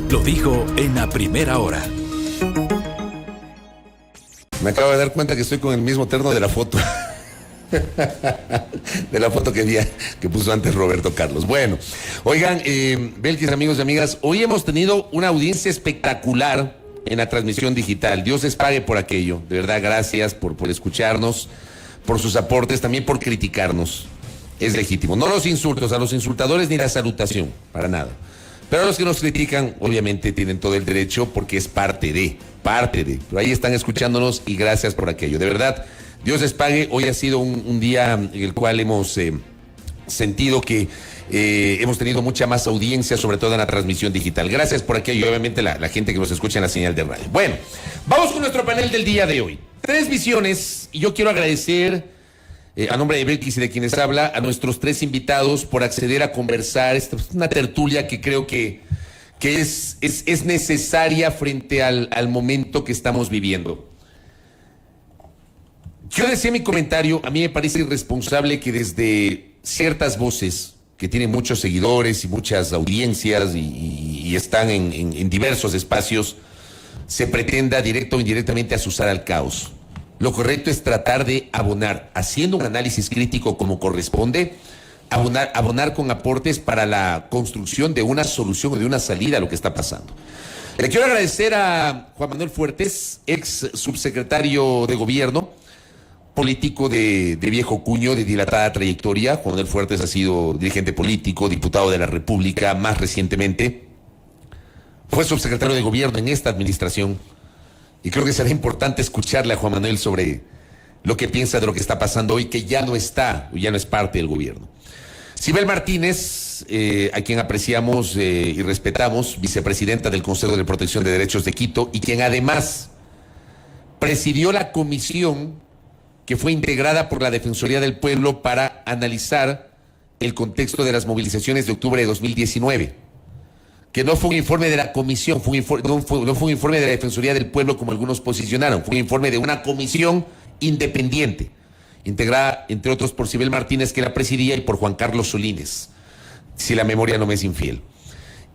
Lo dijo en la primera hora. Me acabo de dar cuenta que estoy con el mismo terno de la foto. De la foto que puso antes Roberto Carlos. Bueno, oigan, Belkis, amigos y amigas, hoy hemos tenido una audiencia espectacular en la transmisión digital. Dios les pague por aquello. De verdad, gracias por escucharnos, por sus aportes, también por criticarnos. Es legítimo. No los insultos a los insultadores ni la salutación, para nada. Pero a los que nos critican, obviamente tienen todo el derecho porque es parte de. Pero ahí están escuchándonos y gracias por aquello. De verdad, Dios les pague. Hoy ha sido un día en el cual hemos sentido que hemos tenido mucha más audiencia, sobre todo en la transmisión digital. Gracias por aquello y obviamente la gente que nos escucha en la señal de radio. Bueno, vamos con nuestro panel del día de hoy. 3 visiones y yo quiero agradecer a nombre de Belkis y de quienes habla, a nuestros 3 invitados por acceder a conversar. Esta es una tertulia que creo que es necesaria frente al momento que estamos viviendo. Yo decía en mi comentario, a mí me parece irresponsable que desde ciertas voces que tienen muchos seguidores y muchas audiencias y están en diversos espacios, se pretenda directo o indirectamente azuzar al caos. Lo correcto es tratar de abonar, haciendo un análisis crítico como corresponde, abonar con aportes para la construcción de una solución o de una salida a lo que está pasando. Le quiero agradecer a Juan Manuel Fuertes, ex subsecretario de Gobierno, político de viejo cuño, de dilatada trayectoria. Juan Manuel Fuertes ha sido dirigente político, diputado de la República, más recientemente fue subsecretario de Gobierno en esta administración. Y creo que será importante escucharle a Juan Manuel sobre lo que piensa de lo que está pasando hoy, que ya no es parte del gobierno. Sibel Martínez, a quien apreciamos y respetamos, vicepresidenta del Consejo de Protección de Derechos de Quito, y quien además presidió la comisión que fue integrada por la Defensoría del Pueblo para analizar el contexto de las movilizaciones de octubre de 2019. Que no fue un informe de la comisión, no fue un informe de la Defensoría del Pueblo como algunos posicionaron, fue un informe de una comisión independiente, integrada, entre otros, por Sibel Martínez, que la presidía, y por Juan Carlos Solines, si la memoria no me es infiel.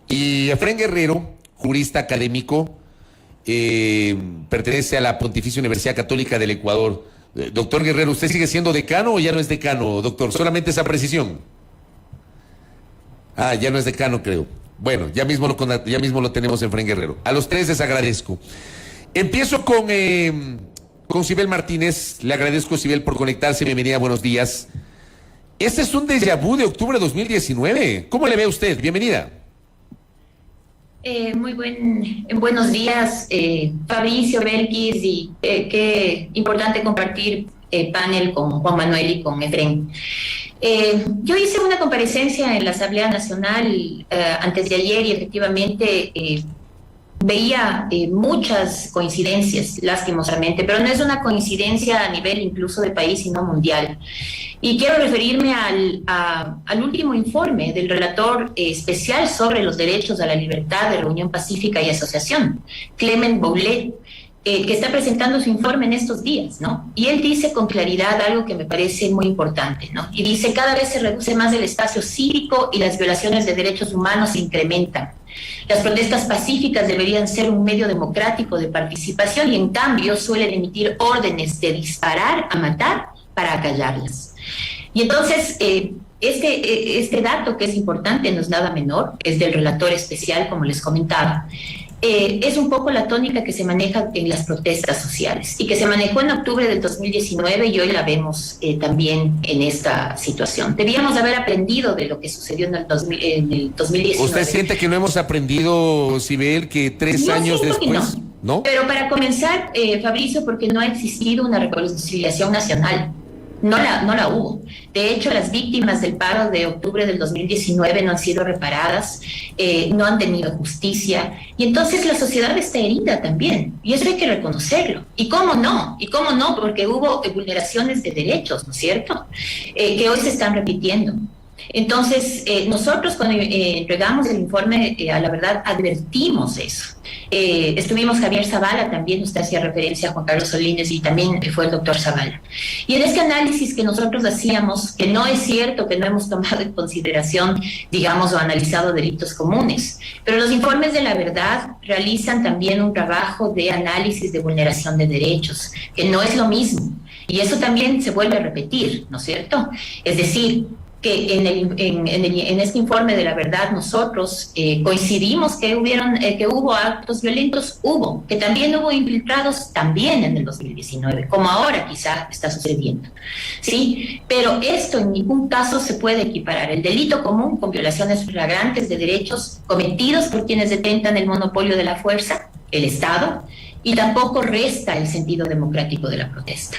Y Efrén Guerrero, jurista académico, pertenece a la Pontificia Universidad Católica del Ecuador. Doctor Guerrero, ¿usted sigue siendo decano o ya no es decano, doctor? Solamente esa precisión. Ya no es decano, creo. Bueno, ya mismo lo tenemos en Efrén Guerrero. A los 3 les agradezco. Empiezo con Sibel Martínez. Le agradezco, Sibel, por conectarse. Bienvenida, buenos días. Este es un déjà vu de octubre de 2019. ¿Cómo le ve usted? Bienvenida. Buenos días, Fabricio, Belkis, y qué importante compartir panel con Juan Manuel y con Efrén. Yo hice una comparecencia en la Asamblea Nacional antes de ayer y efectivamente veía muchas coincidencias, lastimosamente, pero no es una coincidencia a nivel incluso de país, sino mundial. Y quiero referirme al último informe del relator especial sobre los derechos a la libertad de reunión pacífica y asociación, Clement Boulet, que está presentando su informe en estos días, ¿no? Y él dice con claridad algo que me parece muy importante, ¿no? Y dice: cada vez se reduce más el espacio cívico y las violaciones de derechos humanos se incrementan. Las protestas pacíficas deberían ser un medio democrático de participación y en cambio suelen emitir órdenes de disparar a matar para acallarlas. Y entonces, este dato, que es importante, no es nada menor, es del relator especial, como les comentaba. Es un poco la tónica que se maneja en las protestas sociales y que se manejó en octubre del 2019 y hoy la vemos también en esta situación. Debíamos haber aprendido de lo que sucedió en el 2019. ¿Usted siente que no hemos aprendido, Sibel, que 3 años después? ¿No? Pero para comenzar, Fabricio, porque no ha existido una reconciliación nacional. No la hubo. De hecho, las víctimas del paro de octubre del 2019 no han sido reparadas, no han tenido justicia, y entonces la sociedad está herida también, y eso hay que reconocerlo. ¿Y cómo no? Porque hubo vulneraciones de derechos, ¿no es cierto?, que hoy se están repitiendo. Entonces, nosotros cuando entregamos el informe, a la verdad, advertimos eso. Estuvimos Javier Zavala, también usted hacía referencia a Juan Carlos Solínez y también fue el doctor Zavala. Y en este análisis que nosotros hacíamos, que no es cierto que no hemos tomado en consideración, digamos, o analizado delitos comunes, pero los informes de la verdad realizan también un trabajo de análisis de vulneración de derechos, que no es lo mismo. Y eso también se vuelve a repetir, ¿no es cierto? Es decir, que en este informe de la verdad nosotros coincidimos que hubo actos violentos, que también hubo infiltrados también en el 2019, como ahora quizá está sucediendo, ¿sí? Pero esto en ningún caso se puede equiparar el delito común con violaciones flagrantes de derechos cometidos por quienes detentan el monopolio de la fuerza, el Estado, y tampoco resta el sentido democrático de la protesta.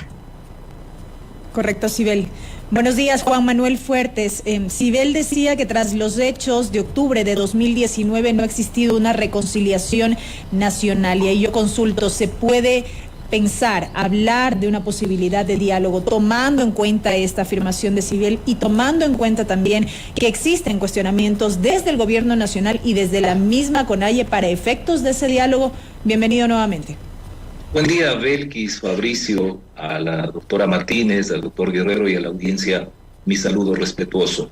Correcto, Sibel. Buenos días, Juan Manuel Fuertes. Sibel decía que tras los hechos de octubre de 2019 no ha existido una reconciliación nacional. Y ahí yo consulto, ¿se puede pensar, hablar de una posibilidad de diálogo, tomando en cuenta esta afirmación de Sibel y tomando en cuenta también que existen cuestionamientos desde el gobierno nacional y desde la misma CONAIE para efectos de ese diálogo? Bienvenido nuevamente. Buen día, Belkis, Fabricio, a la doctora Martínez, al doctor Guerrero y a la audiencia, mi saludo respetuoso.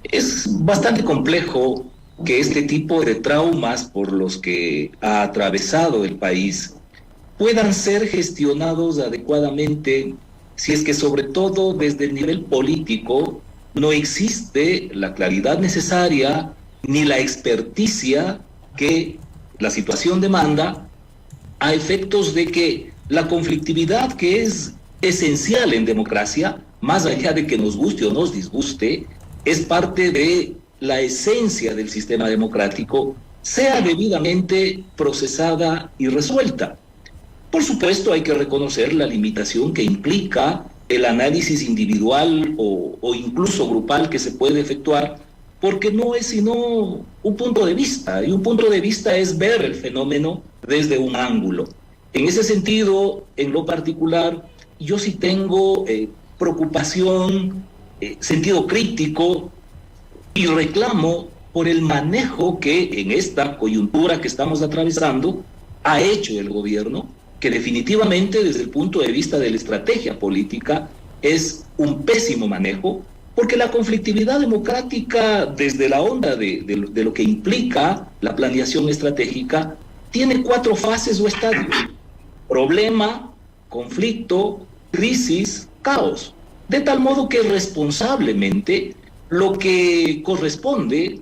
Es bastante complejo que este tipo de traumas por los que ha atravesado el país puedan ser gestionados adecuadamente si es que sobre todo desde el nivel político no existe la claridad necesaria ni la experticia que la situación demanda, a efectos de que la conflictividad, que es esencial en democracia, más allá de que nos guste o nos disguste, es parte de la esencia del sistema democrático, sea debidamente procesada y resuelta. Por supuesto, hay que reconocer la limitación que implica el análisis individual o incluso grupal que se puede efectuar, porque no es sino un punto de vista, y un punto de vista es ver el fenómeno desde un ángulo. En ese sentido, en lo particular, yo sí tengo preocupación, sentido crítico y reclamo por el manejo que en esta coyuntura que estamos atravesando ha hecho el gobierno, que definitivamente desde el punto de vista de la estrategia política es un pésimo manejo, porque la conflictividad democrática desde la onda de lo que implica la planeación estratégica tiene 4 fases o estadios: problema, conflicto, crisis, caos. De tal modo que responsablemente lo que corresponde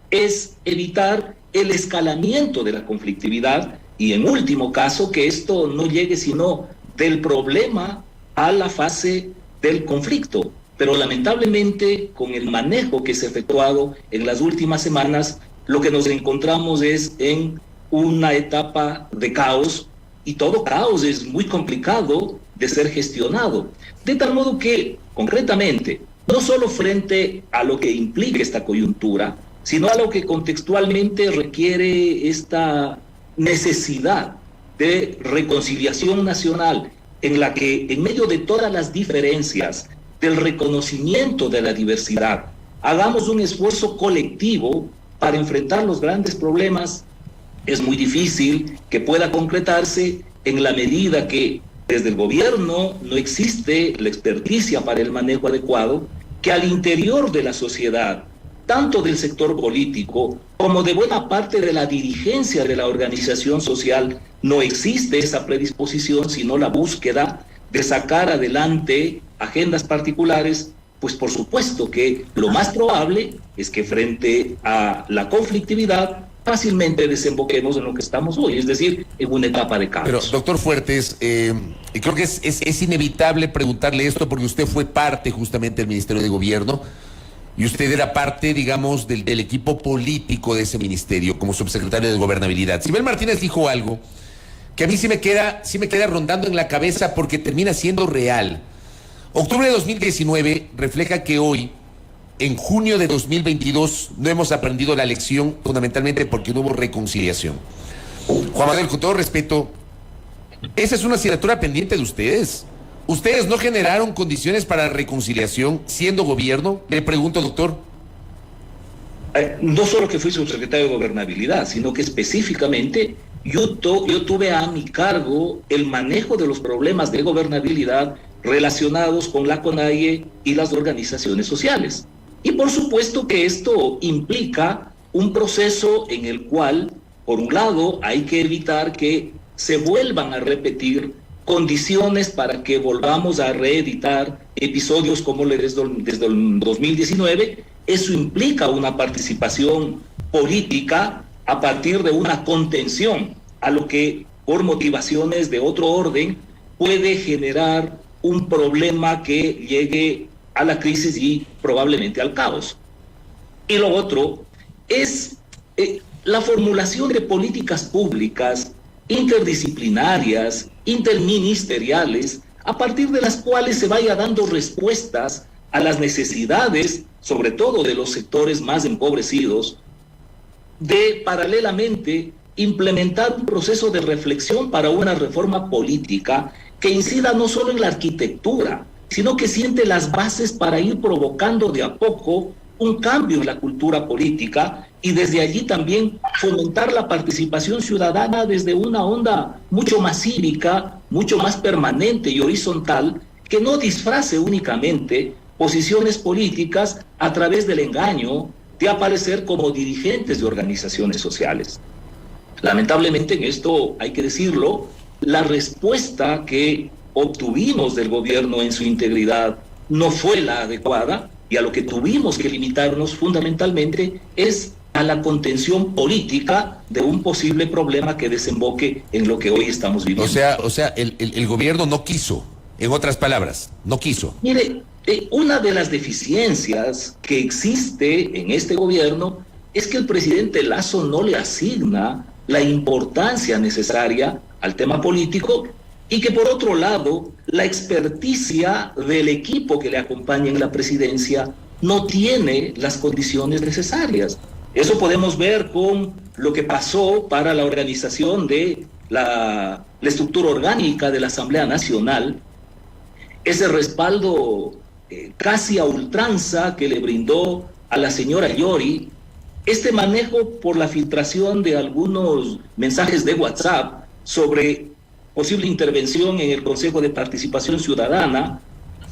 es evitar el escalamiento de la conflictividad y en último caso que esto no llegue sino del problema a la fase del conflicto. Pero lamentablemente con el manejo que se ha efectuado en las últimas semanas, lo que nos encontramos es en una etapa de caos, y todo caos es muy complicado de ser gestionado. De tal modo que, concretamente, no solo frente a lo que implica esta coyuntura, sino a lo que contextualmente requiere esta necesidad de reconciliación nacional, en la que, en medio de todas las diferencias, del reconocimiento de la diversidad, hagamos un esfuerzo colectivo para enfrentar los grandes problemas, es muy difícil que pueda concretarse en la medida que desde el gobierno no existe la experticia para el manejo adecuado, que al interior de la sociedad, tanto del sector político como de buena parte de la dirigencia de la organización social, no existe esa predisposición, sino la búsqueda de sacar adelante agendas particulares. Pues por supuesto que lo más probable es que frente a la conflictividad fácilmente desemboquemos en lo que estamos hoy, es decir, en una etapa de caos. Pero, doctor Fuertes, creo que es inevitable preguntarle esto porque usted fue parte justamente del Ministerio de Gobierno y usted era parte, digamos, del equipo político de ese ministerio como subsecretario de Gobernabilidad. Sibel Martínez dijo algo que a mí sí me queda rondando en la cabeza porque termina siendo real. Octubre de 2019 refleja que hoy, en junio de 2022, no hemos aprendido la lección fundamentalmente porque no hubo reconciliación. Juan Manuel, con todo respeto, esa es una asignatura pendiente de ustedes. ¿Ustedes no generaron condiciones para la reconciliación siendo gobierno? Le pregunto, doctor. No solo que fui subsecretario de Gobernabilidad, sino que específicamente yo tuve a mi cargo el manejo de los problemas de gobernabilidad relacionados con la CONAIE y las organizaciones sociales. Y por supuesto que esto implica un proceso en el cual, por un lado, hay que evitar que se vuelvan a repetir condiciones para que volvamos a reeditar episodios como desde el 2019. Eso implica una participación política a partir de una contención a lo que por motivaciones de otro orden puede generar un problema que llegue a la crisis y probablemente al caos. Y lo otro es la formulación de políticas públicas interdisciplinarias, interministeriales, a partir de las cuales se vaya dando respuestas a las necesidades, sobre todo de los sectores más empobrecidos, de paralelamente implementar un proceso de reflexión para una reforma política que incida no solo en la arquitectura, sino que siente las bases para ir provocando de a poco un cambio en la cultura política y desde allí también fomentar la participación ciudadana desde una onda mucho más cívica, mucho más permanente y horizontal, que no disfrace únicamente posiciones políticas a través del engaño de aparecer como dirigentes de organizaciones sociales. Lamentablemente, en esto hay que decirlo, la respuesta que obtuvimos del gobierno en su integridad no fue la adecuada, y a lo que tuvimos que limitarnos fundamentalmente es a la contención política de un posible problema que desemboque en lo que hoy estamos viviendo. O sea, el gobierno no quiso, en otras palabras, no quiso. Mire, una de las deficiencias que existe en este gobierno es que el presidente Lasso no le asigna la importancia necesaria al tema político y que por otro lado la experticia del equipo que le acompaña en la presidencia no tiene las condiciones necesarias. Eso podemos ver con lo que pasó para la organización de la estructura orgánica de la Asamblea Nacional, ese respaldo casi a ultranza que le brindó a la señora Yori, este manejo por la filtración de algunos mensajes de WhatsApp sobre posible intervención en el Consejo de Participación Ciudadana,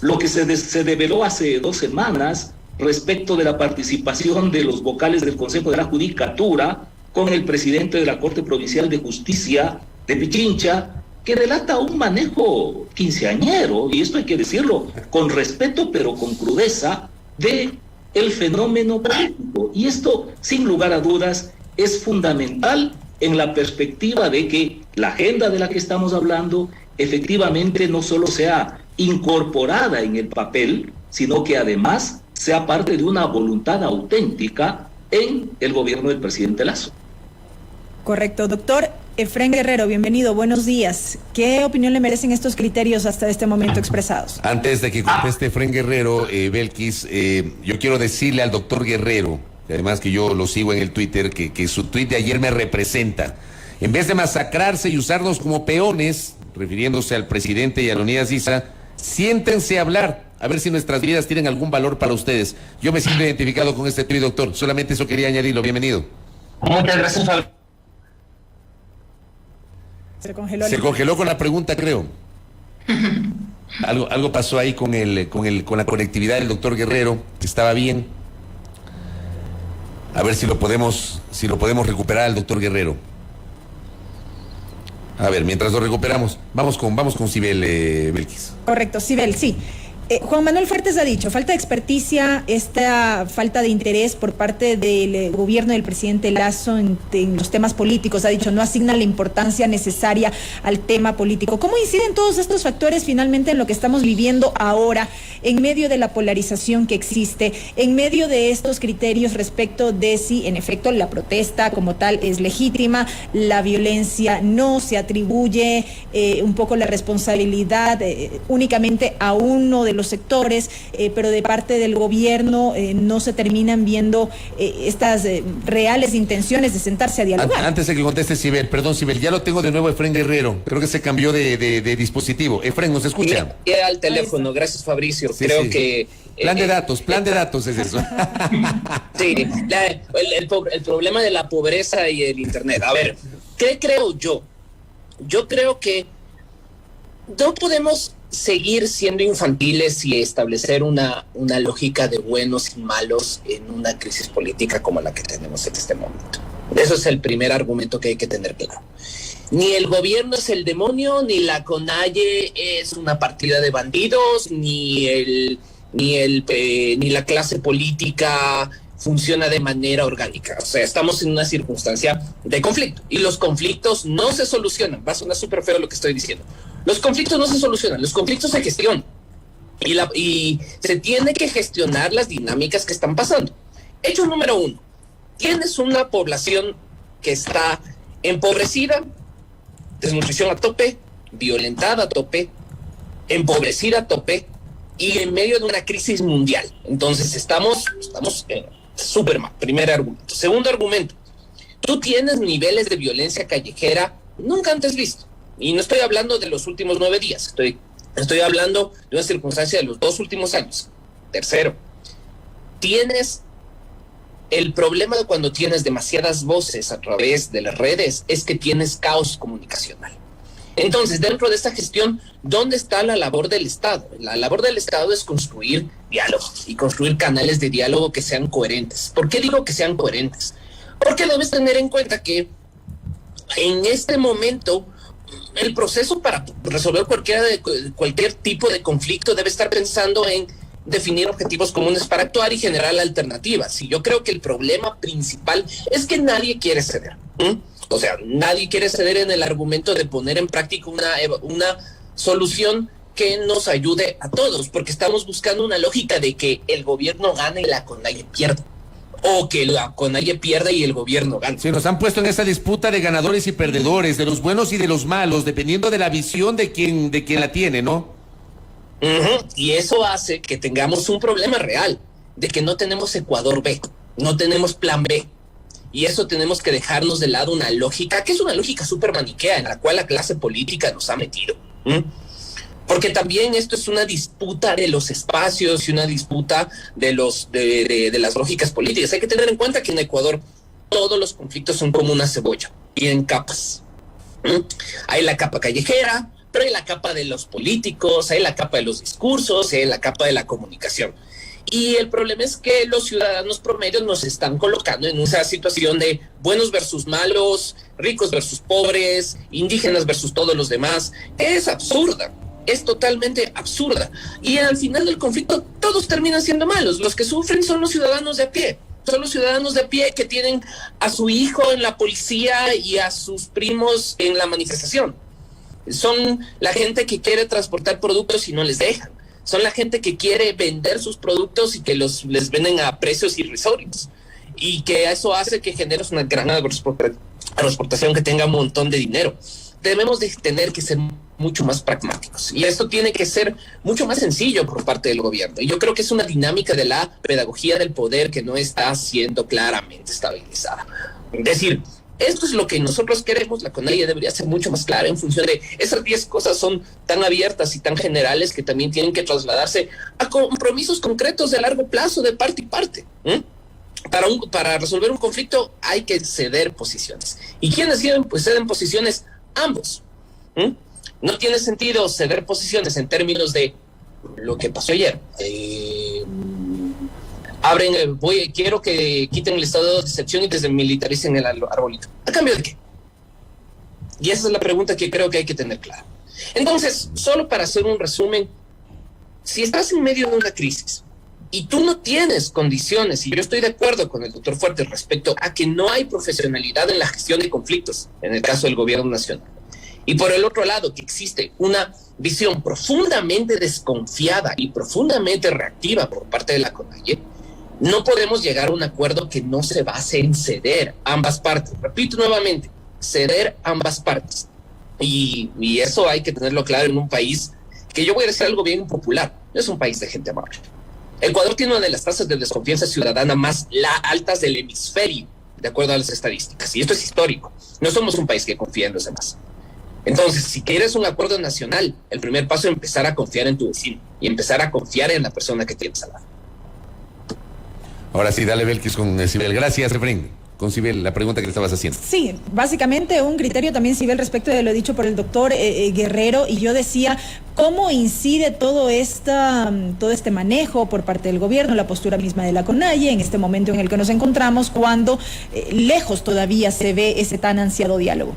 lo que se develó hace 2 semanas respecto de la participación de los vocales del Consejo de la Judicatura con el presidente de la Corte Provincial de Justicia de Pichincha, que delata un manejo quinceañero, y esto hay que decirlo con respeto pero con crudeza, de el fenómeno político. Y esto, sin lugar a dudas, es fundamental en la perspectiva de que la agenda de la que estamos hablando efectivamente no solo sea incorporada en el papel, sino que además sea parte de una voluntad auténtica en el gobierno del presidente Lasso. Correcto. Doctor Efrén Guerrero, bienvenido, buenos días. ¿Qué opinión le merecen estos criterios hasta este momento expresados? Antes de que conteste Efrén Guerrero, Belkis, yo quiero decirle al doctor Guerrero, además que yo lo sigo en el Twitter, que su tweet de ayer me representa. En vez de masacrarse y usarnos como peones, refiriéndose al presidente y a Leonidas Issa, siéntense a hablar, a ver si nuestras vidas tienen algún valor para ustedes. Yo me siento identificado con este tweet, doctor. Solamente eso quería añadirlo. Bienvenido. Muchas gracias, Fabio. Se congeló con la pregunta, creo. Algo pasó ahí con la conectividad del doctor Guerrero, que estaba bien. A ver si lo podemos recuperar al doctor Guerrero. A ver, mientras lo recuperamos, vamos con Sibel, Belkis. Correcto, Sibel, sí. Juan Manuel Fuertes ha dicho, falta de experticia, esta falta de interés por parte del gobierno del presidente Lasso en los temas políticos, ha dicho, no asigna la importancia necesaria al tema político. ¿Cómo inciden todos estos factores finalmente en lo que estamos viviendo ahora, en medio de la polarización que existe, en medio de estos criterios respecto de si en efecto la protesta como tal es legítima, la violencia no, se atribuye un poco la responsabilidad únicamente a uno de los los sectores, pero de parte del gobierno no se terminan viendo estas reales intenciones de sentarse a dialogar. Antes de que conteste Sibel, perdón Sibel, ya lo tengo de nuevo Efren Guerrero, creo que se cambió de dispositivo. Efren, ¿nos escucha? Ya al teléfono, gracias Fabricio, Sí, creo sí. que... Plan de datos es eso. Sí, el problema de la pobreza y el internet. A ver, ¿qué creo yo? Yo creo que no podemos seguir siendo infantiles y establecer una lógica de buenos y malos en una crisis política como la que tenemos en este momento. Eso es el primer argumento que hay que tener claro. Ni el gobierno es el demonio, ni la CONAIE es una partida de bandidos, ni la clase política funciona de manera orgánica. O sea, estamos en una circunstancia de conflicto y los conflictos no se solucionan. Va a sonar súper feo lo que estoy diciendo. Los conflictos no se solucionan, los conflictos se gestionan y se tiene que gestionar las dinámicas que están pasando. Hecho número 1, tienes una población que está empobrecida, desnutrición a tope, violentada a tope, empobrecida a tope y en medio de una crisis mundial. Entonces estamos súper mal. Primer argumento. Segundo argumento, tú tienes niveles de violencia callejera nunca antes visto. Y no estoy hablando de los últimos 9 días, estoy hablando de una circunstancia de los 2 últimos años. Tercero, tienes el problema de cuando tienes demasiadas voces a través de las redes, es que tienes caos comunicacional. Entonces, dentro de esta gestión, ¿dónde está la labor del Estado? La labor del Estado es construir diálogo y construir canales de diálogo que sean coherentes. ¿Por qué digo que sean coherentes? Porque debes tener en cuenta que en este momento el proceso para resolver cualquier tipo de conflicto debe estar pensando en definir objetivos comunes para actuar y generar alternativas. Y yo creo que el problema principal es que nadie quiere ceder. O sea, nadie quiere ceder en el argumento de poner en práctica una solución que nos ayude a todos, porque estamos buscando una lógica de que el gobierno gane y la CONAIE pierda, o que la CONAIE pierda y el gobierno gane. Sí, nos han puesto en esa disputa de ganadores y perdedores, de los buenos y de los malos, dependiendo de la visión de quien la tiene, ¿no? Y eso hace que tengamos un problema real, de que no tenemos Ecuador B, no tenemos plan B. Y eso tenemos que dejarnos de lado una lógica, que es una lógica súper maniquea, en la cual la clase política nos ha metido. Porque también esto es una disputa de los espacios y una disputa de las lógicas políticas. Hay que tener en cuenta que en Ecuador todos los conflictos son como una cebolla y en capas. Hay la capa callejera, pero hay la capa de los políticos, hay la capa de los discursos, hay la capa de la comunicación. Y el problema es que los ciudadanos promedios nos están colocando en una situación de buenos versus malos, ricos versus pobres, indígenas versus todos los demás. Es absurda, es totalmente absurda. Y al final del conflicto todos terminan siendo malos. Los que sufren son los ciudadanos de a pie. Son los ciudadanos de a pie que tienen a su hijo en la policía y a sus primos en la manifestación. Son la gente que quiere transportar productos y no les dejan. Son la gente que quiere vender sus productos y que les venden a precios irrisorios. Y que eso hace que generes una gran agroexportación que tenga un montón de dinero. Debemos de tener que ser mucho más pragmáticos. Y esto tiene que ser mucho más sencillo por parte del gobierno. Y yo creo que es una dinámica de la pedagogía del poder que no está siendo claramente estabilizada. Es decir, esto es lo que nosotros queremos. La CONAIE debería ser mucho más clara en función de esas 10 cosas. Son tan abiertas y tan generales que también tienen que trasladarse a compromisos concretos de largo plazo de parte y parte. Para resolver un conflicto hay que ceder posiciones. ¿Y quiénes ceden? Pues ceden posiciones ambos. No tiene sentido ceder posiciones en términos de lo que pasó ayer. Quiero que quiten el estado de excepción y desmilitaricen el arbolito. ¿A cambio de qué? Y esa es la pregunta que creo que hay que tener clara. Entonces, solo para hacer un resumen, si estás en medio de una crisis y tú no tienes condiciones, y yo estoy de acuerdo con el doctor Fuertes respecto a que no hay profesionalidad en la gestión de conflictos, en el caso del gobierno nacional, y por el otro lado que existe una visión profundamente desconfiada y profundamente reactiva por parte de la CONAIE, no podemos llegar a un acuerdo que no se base en ceder ambas partes. Repito nuevamente, ceder ambas partes. Y eso hay que tenerlo claro en un país que yo voy a decir algo bien impopular. no es un país de gente amable. Ecuador tiene una de las tasas de desconfianza ciudadana más altas del hemisferio, de acuerdo a las estadísticas. Y esto es histórico. No somos un país que confía en los demás. Entonces, si quieres un acuerdo nacional, el primer paso es empezar a confiar en tu vecino y empezar a confiar en la persona que tienes al lado. Ahora sí, dale, Belkis, con Sibel. Gracias, Efraín. Con Sibel, la pregunta que le estabas haciendo. Sí, básicamente un criterio también, Sibel, respecto de lo dicho por el doctor Guerrero, y yo decía, ¿cómo incide todo este manejo por parte del gobierno, la postura misma de la CONAIE, en este momento en el que nos encontramos, cuando lejos todavía se ve ese tan ansiado diálogo?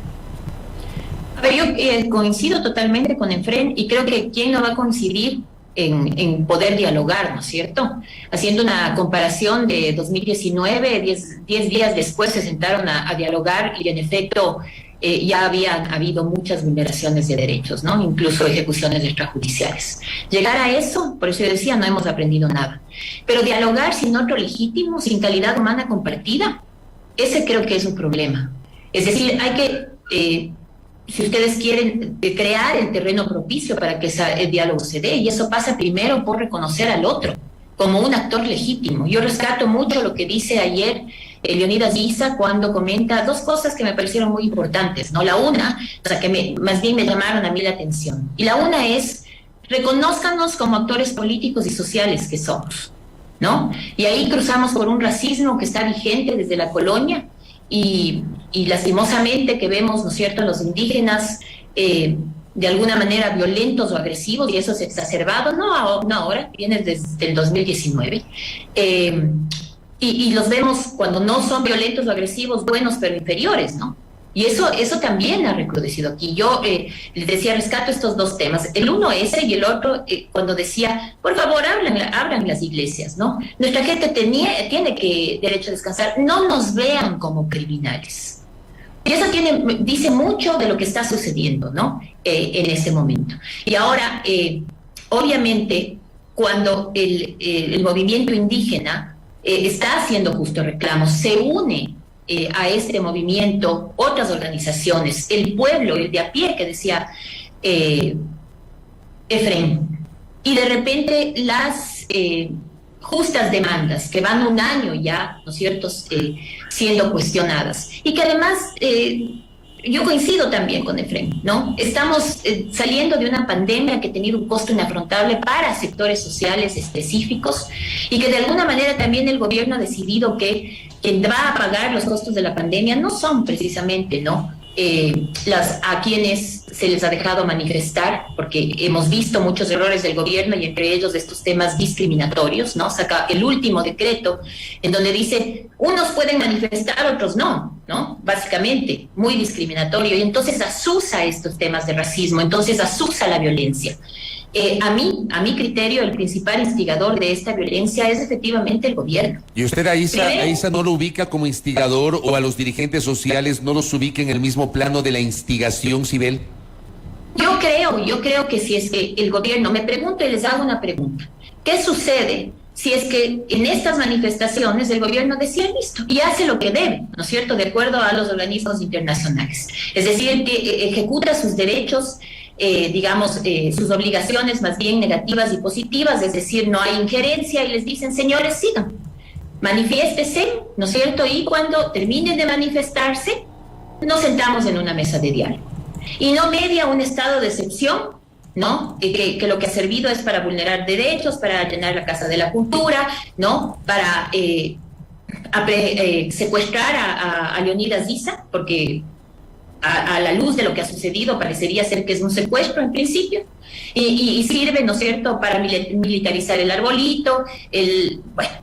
A ver, yo coincido totalmente con Efren y creo que quién no va a coincidir en poder dialogar, ¿no es cierto? Haciendo una comparación de 2019, 10 días después se sentaron a dialogar y en efecto ya habían habido muchas vulneraciones de derechos, ¿no? Incluso ejecuciones extrajudiciales. Llegar a eso, por eso yo decía, no hemos aprendido nada. Pero dialogar sin otro legítimo, sin calidad humana compartida, ese creo que es un problema. Es decir, hay que... si ustedes quieren crear el terreno propicio para que el diálogo se dé, y eso pasa primero por reconocer al otro como un actor legítimo. Yo rescato mucho lo que dice ayer Leonidas Issa cuando comenta dos cosas que me parecieron muy importantes, ¿no? La una, o sea, que más bien me llamaron a mí la atención, y la una es, reconózcanos como actores políticos y sociales que somos, ¿no? Y ahí cruzamos por un racismo que está vigente desde la colonia, y lastimosamente que vemos, ¿no es cierto?, los indígenas de alguna manera violentos o agresivos, y eso se ha exacerbado, no ahora, viene desde el 2019, y los vemos cuando no son violentos o agresivos, buenos pero inferiores, ¿no? Y eso también ha recrudecido aquí. Yo les decía, rescato estos dos temas. El uno ese y el otro, cuando decía, por favor, abran las iglesias, ¿no? Nuestra gente tiene que derecho a descansar. No nos vean como criminales. Y eso dice mucho de lo que está sucediendo, ¿no? En ese momento. Y ahora, obviamente, cuando el movimiento indígena está haciendo justo reclamos, se une a este movimiento otras organizaciones, el pueblo, el de a pie que decía Efren, y de repente las justas demandas que van un año ya, ¿no es cierto?, siendo cuestionadas, y que además yo coincido también con Efren, ¿no? Estamos saliendo de una pandemia que ha tenido un costo inafrontable para sectores sociales específicos y que de alguna manera también el gobierno ha decidido que quien va a pagar los costos de la pandemia no son precisamente, ¿no?, a quienes se les ha dejado manifestar, porque hemos visto muchos errores del gobierno y entre ellos de estos temas discriminatorios, ¿no? Saca el último decreto en donde dice, unos pueden manifestar, otros no, ¿no? Básicamente, muy discriminatorio, y entonces asusa estos temas de racismo, entonces asusa la violencia. A mi criterio, el principal instigador de esta violencia es efectivamente el gobierno. ¿Y usted a Issa no lo ubica como instigador, o a los dirigentes sociales no los ubica en el mismo plano de la instigación, Sibel? Yo creo que si es que el gobierno, me pregunto y les hago una pregunta, ¿qué sucede si es que en estas manifestaciones el gobierno decía listo y hace lo que debe, ¿no es cierto?, de acuerdo a los organismos internacionales? Es decir, que ejecuta sus derechos, sus obligaciones más bien negativas y positivas, es decir, no hay injerencia, y les dicen, señores, sigan, manifiéstese, ¿no es cierto?, y cuando terminen de manifestarse, nos sentamos en una mesa de diálogo. Y no media un estado de excepción, ¿no?, que lo que ha servido es para vulnerar derechos, para llenar la Casa de la Cultura, ¿no?, para secuestrar a Leonidas Issa, porque a la luz de lo que ha sucedido parecería ser que es un secuestro en principio, y sirve, ¿no es cierto?, para militarizar el arbolito,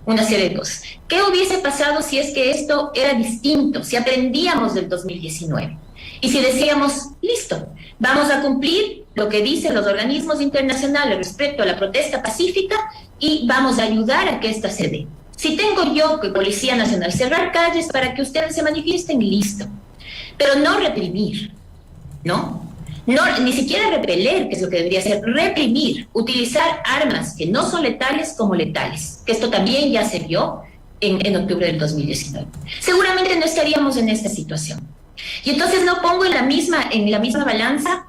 una serie de cosas. ¿Qué hubiese pasado si es que esto era distinto, si aprendíamos del 2019? Y si decíamos, listo, vamos a cumplir lo que dicen los organismos internacionales respecto a la protesta pacífica y vamos a ayudar a que esta se dé. Si tengo yo, que Policía Nacional, cerrar calles para que ustedes se manifiesten, listo. Pero no reprimir, ¿no? Ni siquiera repeler, que es lo que debería ser, reprimir, utilizar armas que no son letales como letales, que esto también ya se vio en octubre del 2019. Seguramente no estaríamos en esta situación. Y entonces no pongo en la misma balanza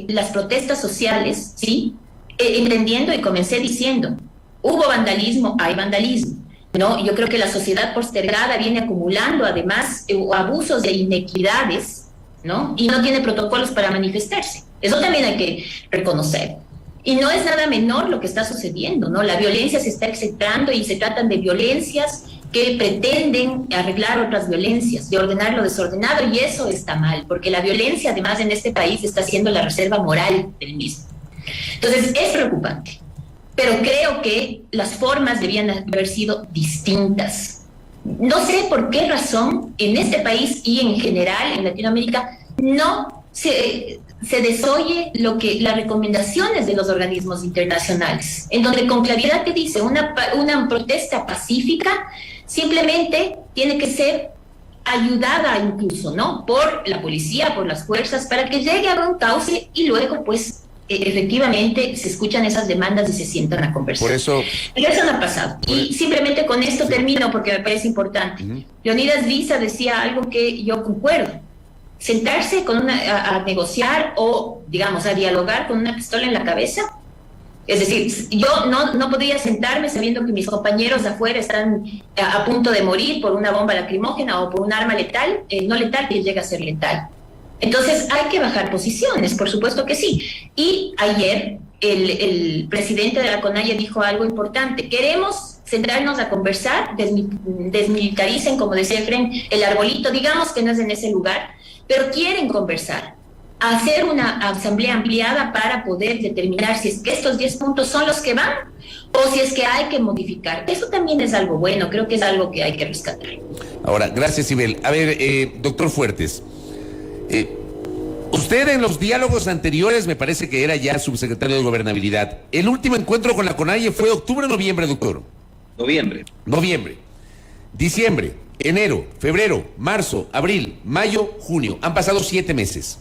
las protestas sociales, ¿sí?, entendiendo y comencé diciendo, hubo vandalismo, hay vandalismo, ¿no? Yo creo que la sociedad postergada viene acumulando además abusos e inequidades, ¿no? Y no tiene protocolos para manifestarse. Eso también hay que reconocer. Y no es nada menor lo que está sucediendo, ¿no? La violencia se está exaltando y se tratan de violencias que pretenden arreglar otras violencias, de ordenar lo desordenado, y eso está mal, porque la violencia además en este país está siendo la reserva moral del mismo. Entonces es preocupante, pero creo que las formas debían haber sido distintas. No sé por qué razón en este país y en general en Latinoamérica no se desoye las recomendaciones de los organismos internacionales, en donde con claridad te dice una protesta pacífica simplemente tiene que ser ayudada incluso, ¿no? Por la policía, por las fuerzas, para que llegue a un cauce y luego pues efectivamente se escuchan esas demandas y se sientan a conversar. Por eso... Pero eso no ha pasado. Y simplemente con esto termino porque me parece importante. Leonidas Visa decía algo que yo concuerdo. Sentarse a negociar o, digamos, a dialogar con una pistola en la cabeza. Es decir, yo no podría sentarme sabiendo que mis compañeros de afuera están a punto de morir por una bomba lacrimógena o por un arma letal, no letal, que llega a ser letal. Entonces hay que bajar posiciones, por supuesto que sí. Y ayer el presidente de la CONAIE dijo algo importante. Queremos sentarnos a conversar, desmilitaricen, como decía Efren, el arbolito, digamos que no es en ese lugar, pero quieren conversar, hacer una asamblea ampliada para poder determinar si es que estos 10 puntos son los que van o si es que hay que modificar. Eso también es algo bueno, creo que es algo que hay que rescatar. Ahora, gracias, Sibel. A ver, doctor Fuertes, usted en los diálogos anteriores, me parece que era ya subsecretario de Gobernabilidad. El último encuentro con la CONAIE fue octubre o noviembre, doctor. Noviembre. Diciembre, enero, febrero, marzo, abril, mayo, junio. Han pasado 7 meses.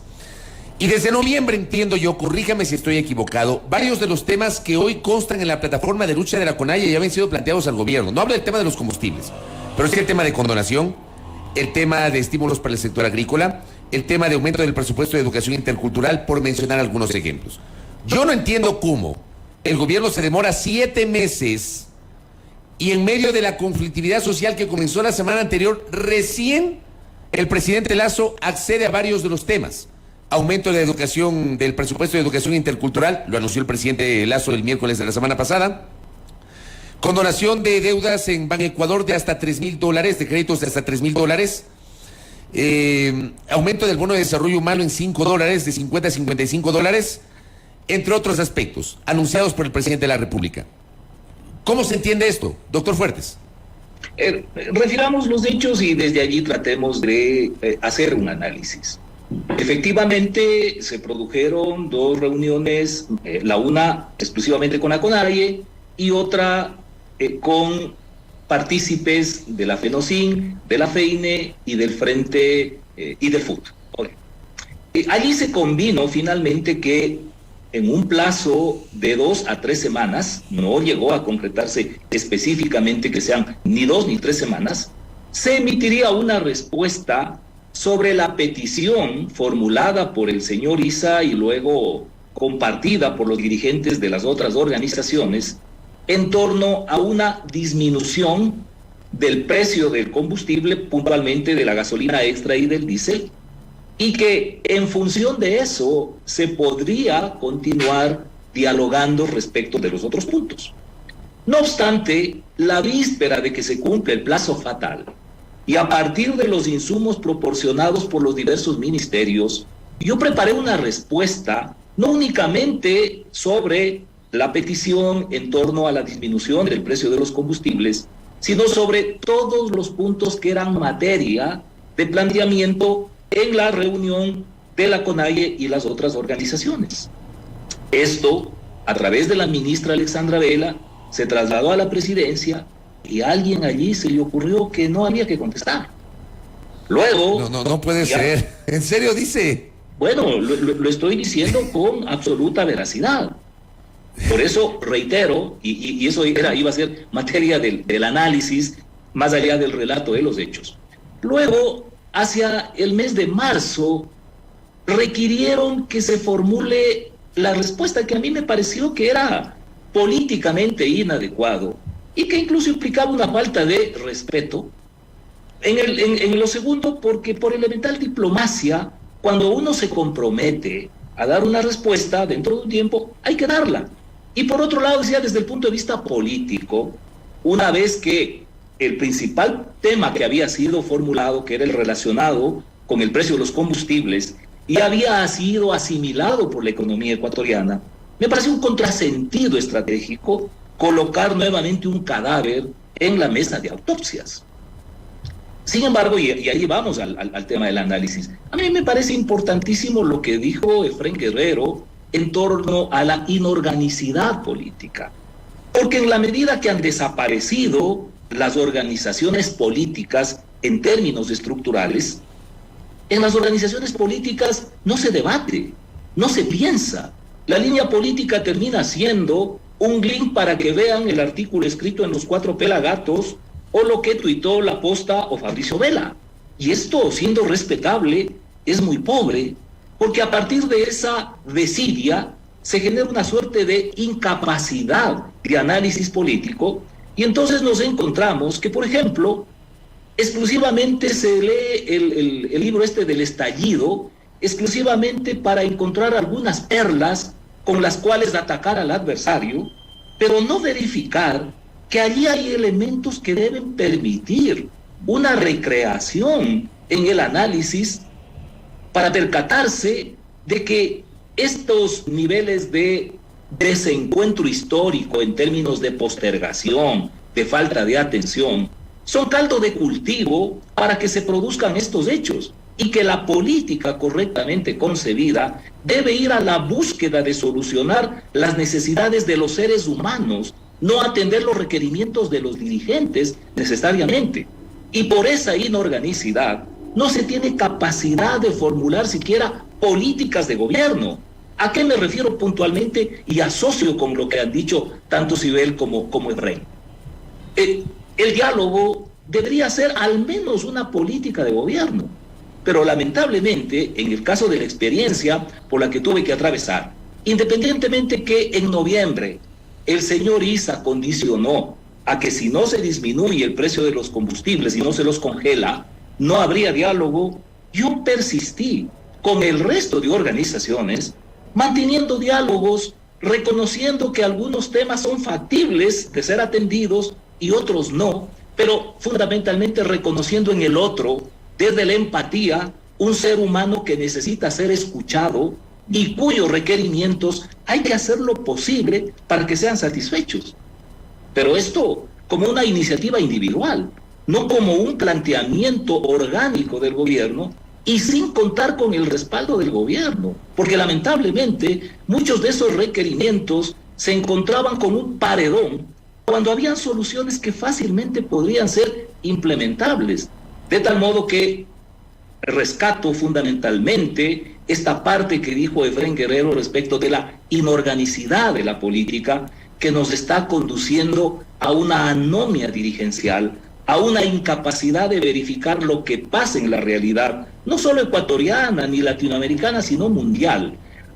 Y desde noviembre, entiendo yo, corríjame si estoy equivocado, varios de los temas que hoy constan en la plataforma de lucha de la CONAIE ya habían sido planteados al gobierno. No hablo del tema de los combustibles, pero sí el tema de condonación, el tema de estímulos para el sector agrícola, el tema de aumento del presupuesto de educación intercultural, por mencionar algunos ejemplos. Yo no entiendo cómo el gobierno se demora 7 meses y en medio de la conflictividad social que comenzó la semana anterior, recién el presidente Lasso accede a varios de los temas. Aumento de la educación, del presupuesto de educación intercultural, lo anunció el presidente Lasso el miércoles de la semana pasada. Condonación de deudas en Banecuador de hasta $3,000, de créditos de hasta $3,000. Aumento del bono de desarrollo humano en $5, de 50 a $55, entre otros aspectos, anunciados por el presidente de la República. ¿Cómo se entiende esto, doctor Fuertes? Refiramos los hechos y desde allí tratemos de hacer un análisis. Efectivamente, se produjeron 2 reuniones, la una exclusivamente con la CONAIE y otra con partícipes de la FENOCIN, de la FEINE y del Frente y del FUT. Allí se convino finalmente que en un plazo de 2 a 3 semanas, no llegó a concretarse específicamente que sean ni 2 ni 3 semanas, se emitiría una respuesta sobre la petición formulada por el señor Issa y luego compartida por los dirigentes de las otras organizaciones en torno a una disminución del precio del combustible, puntualmente de la gasolina extra y del diésel, y que en función de eso se podría continuar dialogando respecto de los otros puntos. No obstante, la víspera de que se cumple el plazo fatal, y a partir de los insumos proporcionados por los diversos ministerios, yo preparé una respuesta no únicamente sobre la petición en torno a la disminución del precio de los combustibles, sino sobre todos los puntos que eran materia de planteamiento en la reunión de la CONAIE y las otras organizaciones. Esto, a través de la ministra Alexandra Vela, se trasladó a la presidencia y a alguien allí se le ocurrió que no había que contestar. Luego... No puede ser. ¿En serio dice? Bueno, lo estoy diciendo con absoluta veracidad. Por eso reitero, y eso iba a ser materia del análisis, más allá del relato de los hechos. Luego, hacia el mes de marzo, requirieron que se formule la respuesta que a mí me pareció que era políticamente inadecuado y que incluso implicaba una falta de respeto. En lo segundo, porque por elemental diplomacia, cuando uno se compromete a dar una respuesta dentro de un tiempo, hay que darla. Y por otro lado, decía, desde el punto de vista político, una vez que el principal tema que había sido formulado, que era el relacionado con el precio de los combustibles, y había sido asimilado por la economía ecuatoriana, me parece un contrasentido estratégico colocar nuevamente un cadáver en la mesa de autopsias. Sin embargo, y ahí vamos al tema del análisis, a mí me parece importantísimo lo que dijo Efrén Guerrero en torno a la inorganicidad política. Porque en la medida que han desaparecido las organizaciones políticas en términos estructurales, en las organizaciones políticas no se debate, no se piensa. La línea política termina siendo un link para que vean el artículo escrito en Los Cuatro Pelagatos o lo que tuitó La Posta o Fabricio Vela. Y esto, siendo respetable, es muy pobre, porque a partir de esa desidia se genera una suerte de incapacidad de análisis político, y entonces nos encontramos que, por ejemplo, exclusivamente se lee el libro este del estallido, exclusivamente para encontrar algunas perlas con las cuales atacar al adversario, pero no verificar que allí hay elementos que deben permitir una recreación en el análisis para percatarse de que estos niveles de desencuentro histórico en términos de postergación, de falta de atención, son caldo de cultivo para que se produzcan estos hechos, y que la política correctamente concebida debe ir a la búsqueda de solucionar las necesidades de los seres humanos, no atender los requerimientos de los dirigentes necesariamente. Y por esa inorganicidad no se tiene capacidad de formular siquiera políticas de gobierno. ¿A qué me refiero puntualmente? Y asocio con lo que han dicho tanto Sibel como Efrén. El diálogo debería ser al menos una política de gobierno, pero lamentablemente, en el caso de la experiencia por la que tuve que atravesar, independientemente que en noviembre el señor Issa condicionó a que si no se disminuye el precio de los combustibles y no se los congela, no habría diálogo, yo persistí con el resto de organizaciones, manteniendo diálogos, reconociendo que algunos temas son factibles de ser atendidos y otros no, pero fundamentalmente reconociendo en el otro, desde la empatía, un ser humano que necesita ser escuchado y cuyos requerimientos hay que hacer lo posible para que sean satisfechos. Pero esto como una iniciativa individual, no como un planteamiento orgánico del gobierno y sin contar con el respaldo del gobierno, porque lamentablemente muchos de esos requerimientos se encontraban con un paredón cuando habían soluciones que fácilmente podrían ser implementables, de tal modo que rescato fundamentalmente esta parte que dijo Efrén Guerrero respecto de la inorganicidad de la política, que nos está conduciendo a una anomia dirigencial, a una incapacidad de verificar lo que pasa en la realidad, no solo ecuatoriana ni latinoamericana, sino mundial,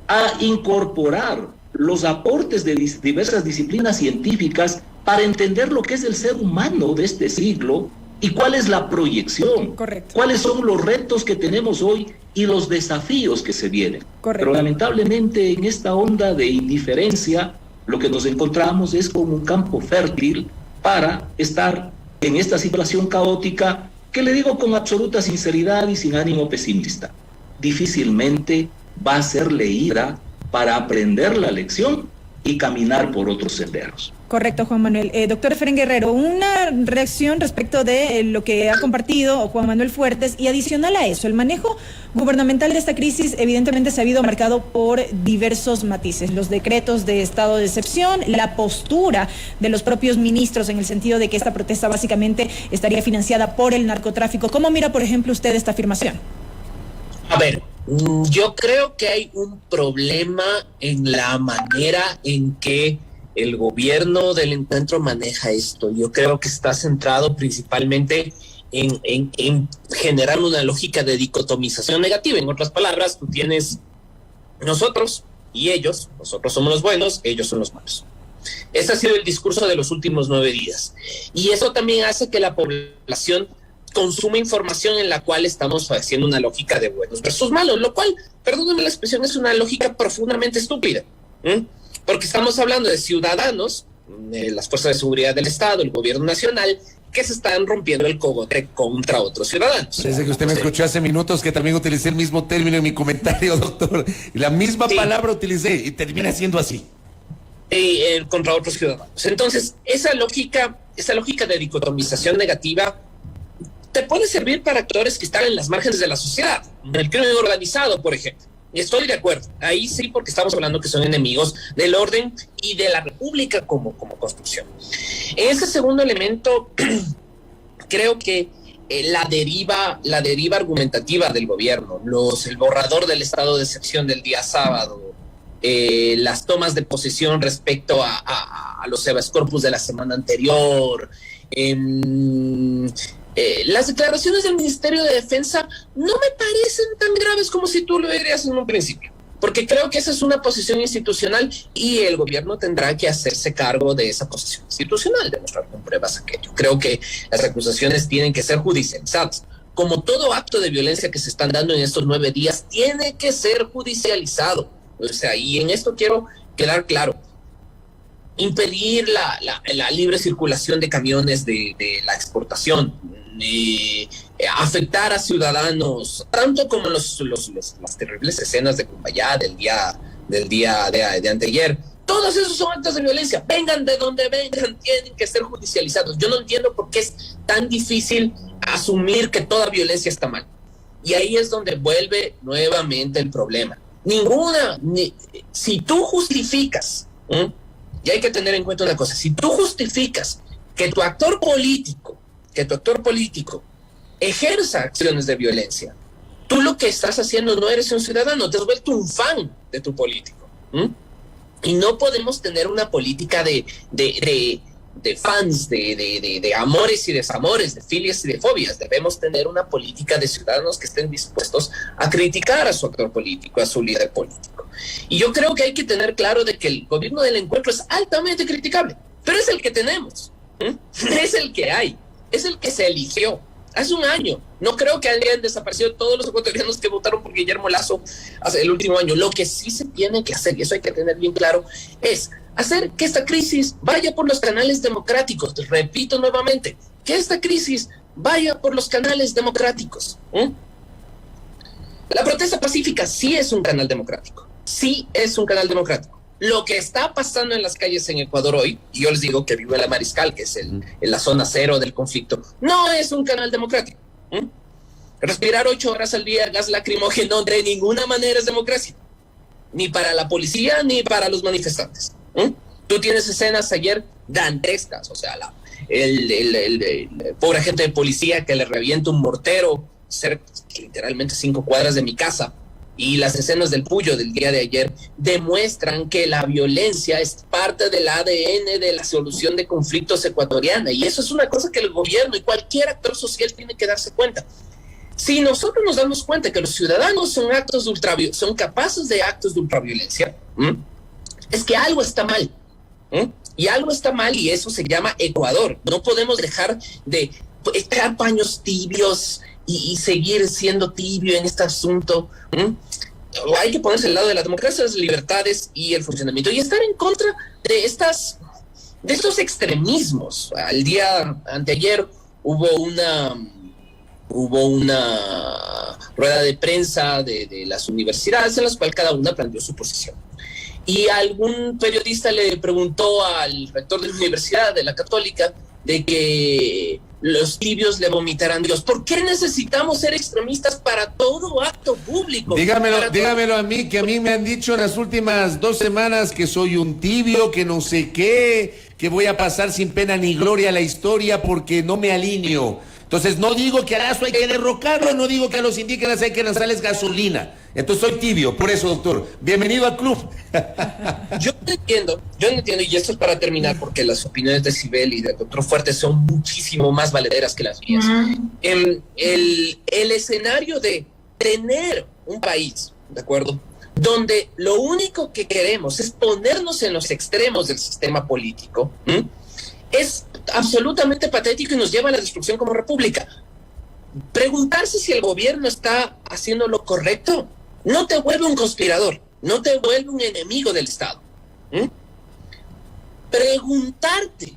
a incorporar los aportes de diversas disciplinas científicas para entender lo que es el ser humano de este siglo y cuál es la proyección, Correcto. Cuáles son los retos que tenemos hoy y los desafíos que se vienen. Correcto. Pero lamentablemente en esta onda de indiferencia, lo que nos encontramos es como un campo fértil para estar en esta situación caótica que, le digo con absoluta sinceridad y sin ánimo pesimista, difícilmente va a ser leída para aprender la lección y caminar por otros senderos. Correcto, Juan Manuel. Doctor Efrén Guerrero, una reacción respecto de lo que ha compartido Juan Manuel Fuertes, y adicional a eso, el manejo gubernamental de esta crisis evidentemente se ha habido marcado por diversos matices, los decretos de estado de excepción, la postura de los propios ministros en el sentido de que esta protesta básicamente estaría financiada por el narcotráfico. ¿Cómo mira, por ejemplo, usted esta afirmación? A ver, yo creo que hay un problema en la manera en que el gobierno del encuentro maneja esto. Yo creo que está centrado principalmente en generar una lógica de dicotomización negativa. En otras palabras, tú tienes nosotros y ellos, nosotros somos los buenos, ellos son los malos. Ese ha sido el discurso de los últimos 9 días. Y eso también hace que la población consuma información en la cual estamos haciendo una lógica de buenos versus malos, lo cual, perdónenme la expresión, es una lógica profundamente estúpida. Porque estamos hablando de ciudadanos, las fuerzas de seguridad del Estado, el gobierno nacional, que se están rompiendo el cogote contra otros ciudadanos. Desde que usted me escuchó hace minutos que también utilicé el mismo término en mi comentario, doctor. La misma palabra utilicé y termina siendo así. Contra otros ciudadanos. Entonces, esa lógica de dicotomización negativa te puede servir para actores que están en las márgenes de la sociedad, el crimen organizado, por ejemplo. Y estoy de acuerdo, ahí sí, porque estamos hablando que son enemigos del orden y de la república como construcción. En ese segundo elemento, creo que la deriva argumentativa del gobierno, el borrador del estado de excepción del día sábado, las tomas de posesión respecto a los habeas corpus de la semana anterior, las declaraciones del Ministerio de Defensa no me parecen tan graves como si tú lo dirías en un principio, porque creo que esa es una posición institucional y el gobierno tendrá que hacerse cargo de esa posición institucional, demostrar con pruebas aquello. Creo que las acusaciones tienen que ser judicializadas. Como todo acto de violencia que se están dando en estos 9 días, tiene que ser judicializado. O sea, y en esto quiero quedar claro. Impedir la libre circulación de camiones de la exportación, afectar a ciudadanos, tanto como las terribles escenas de Cumbayá del día de anteayer. Todos esos son actos de violencia, vengan de donde vengan, tienen que ser judicializados. Yo no entiendo por qué es tan difícil asumir que toda violencia está mal. Y ahí es donde vuelve nuevamente el problema. Si tú justificas, y hay que tener en cuenta una cosa, si tú justificas que tu actor político ejerza acciones de violencia, tú lo que estás haciendo no eres un ciudadano, te has vuelto un fan de tu político. Y no podemos tener una política de fans, de amores y desamores, de filias y de fobias. Debemos tener una política de ciudadanos que estén dispuestos a criticar a su actor político, a su líder político. Y yo creo que hay que tener claro de que el gobierno del encuentro es altamente criticable, pero es el que tenemos, es el que hay, es el que se eligió. Hace un año, no creo que hayan desaparecido todos los ecuatorianos que votaron por Guillermo Lasso hace el último año. Lo que sí se tiene que hacer, y eso hay que tener bien claro, es hacer que esta crisis vaya por los canales democráticos. Repito nuevamente, que esta crisis vaya por los canales democráticos. La protesta pacífica sí es un canal democrático, sí es un canal democrático. Lo que está pasando en las calles en Ecuador hoy, y yo les digo que vivo en la Mariscal, que es en la zona cero del conflicto, no es un canal democrático. Respirar 8 horas al día gas lacrimógeno de ninguna manera es democracia, ni para la policía ni para los manifestantes. Tú tienes escenas ayer dantescas, o sea, el pobre agente de policía que le revienta un mortero cerca, literalmente 5 cuadras de mi casa. Y las escenas del Puyo del día de ayer demuestran que la violencia es parte del ADN de la solución de conflictos ecuatoriana. Y eso es una cosa que el gobierno y cualquier actor social tiene que darse cuenta. Si nosotros nos damos cuenta que los ciudadanos son capaces de actos de ultraviolencia, es que algo está mal. Y algo está mal, y eso se llama Ecuador. No podemos dejar de echar paños tibios y seguir siendo tibio en este asunto. Hay que ponerse al lado de la democracia, las libertades y el funcionamiento, y estar en contra de estos extremismos. Al día anteayer hubo una rueda de prensa de las universidades en las cuales cada una planteó su posición. Y algún periodista le preguntó al rector de la universidad, de la Católica, de que los tibios le vomitarán Dios. ¿Por qué necesitamos ser extremistas para todo acto público? Dígamelo a mí, que a mí me han dicho en las últimas 2 semanas que soy un tibio, que no sé qué, que voy a pasar sin pena ni gloria a la historia porque no me alineo. Entonces no digo que a Lasso hay que derrocarlo, no digo que a los indígenas hay que lanzarles gasolina. Entonces soy tibio, por eso, doctor. Bienvenido al club. Yo no entiendo, y esto es para terminar, porque las opiniones de Sibel y del doctor Fuertes son muchísimo más valederas que las mías. El escenario de tener un país, ¿de acuerdo?, donde lo único que queremos es ponernos en los extremos del sistema político, es absolutamente patético y nos lleva a la destrucción como república. Preguntarse si el gobierno está haciendo lo correcto no te vuelve un conspirador, no te vuelve un enemigo del Estado. Preguntarte,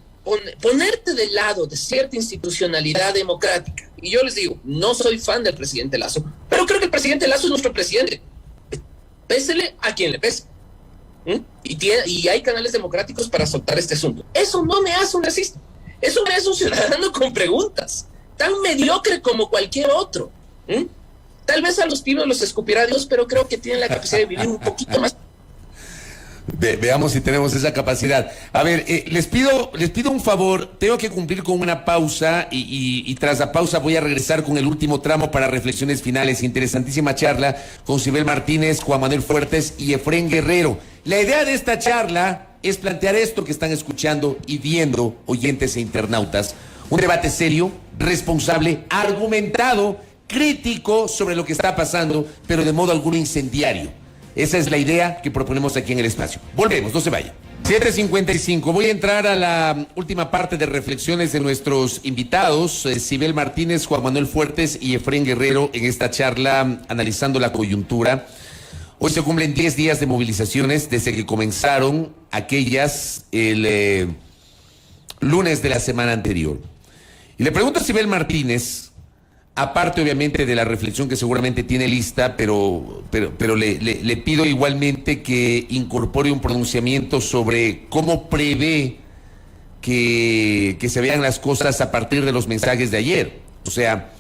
ponerte del lado de cierta institucionalidad democrática. Y yo les digo, no soy fan del presidente Lasso, pero creo que el presidente Lasso es nuestro presidente. Pésele a quien le pese. Y hay canales democráticos para soltar este asunto. Eso no me hace un racista. Eso me hace un ciudadano con preguntas, tan mediocre como cualquier otro. Tal vez a los pibes los escupirá Dios, pero creo que tienen la capacidad de vivir un poquito más. Veamos si tenemos esa capacidad. A ver, les pido un favor. Tengo que cumplir con una pausa y tras la pausa voy a regresar con el último tramo para reflexiones finales. Interesantísima charla con Sibel Martínez, Juan Manuel Fuertes y Efrén Guerrero. La idea de esta charla es plantear esto que están escuchando y viendo, oyentes e internautas. Un debate serio, responsable, argumentado, crítico sobre lo que está pasando, pero de modo alguno incendiario. Esa es la idea que proponemos aquí en el espacio. Volvemos, no se vayan. 7:55. Voy a entrar a la última parte de reflexiones de nuestros invitados, Sibel Martínez, Juan Manuel Fuertes y Efrén Guerrero, en esta charla analizando la coyuntura. Hoy se cumplen 10 días de movilizaciones desde que comenzaron aquellas el lunes de la semana anterior. Y le pregunto a Sibel Martínez, aparte obviamente de la reflexión que seguramente tiene lista, pero le pido igualmente que incorpore un pronunciamiento sobre cómo prevé que se vean las cosas a partir de los mensajes de ayer. O sea,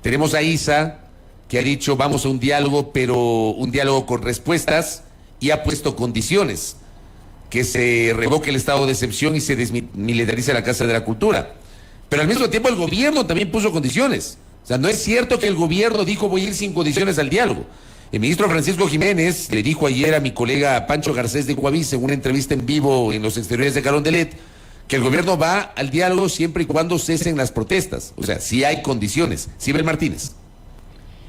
tenemos a Isa, que ha dicho vamos a un diálogo, pero un diálogo con respuestas, y ha puesto condiciones, que se revoque el estado de excepción y se desmilitarice la Casa de la Cultura. Pero al mismo tiempo el gobierno también puso condiciones. O sea, no es cierto que el gobierno dijo voy a ir sin condiciones al diálogo. El ministro Francisco Jiménez le dijo ayer a mi colega Pancho Garcés de Coavisa en una entrevista en vivo en los exteriores de Carondelet que el gobierno va al diálogo siempre y cuando cesen las protestas. O sea, sí hay condiciones. Sibel Martínez.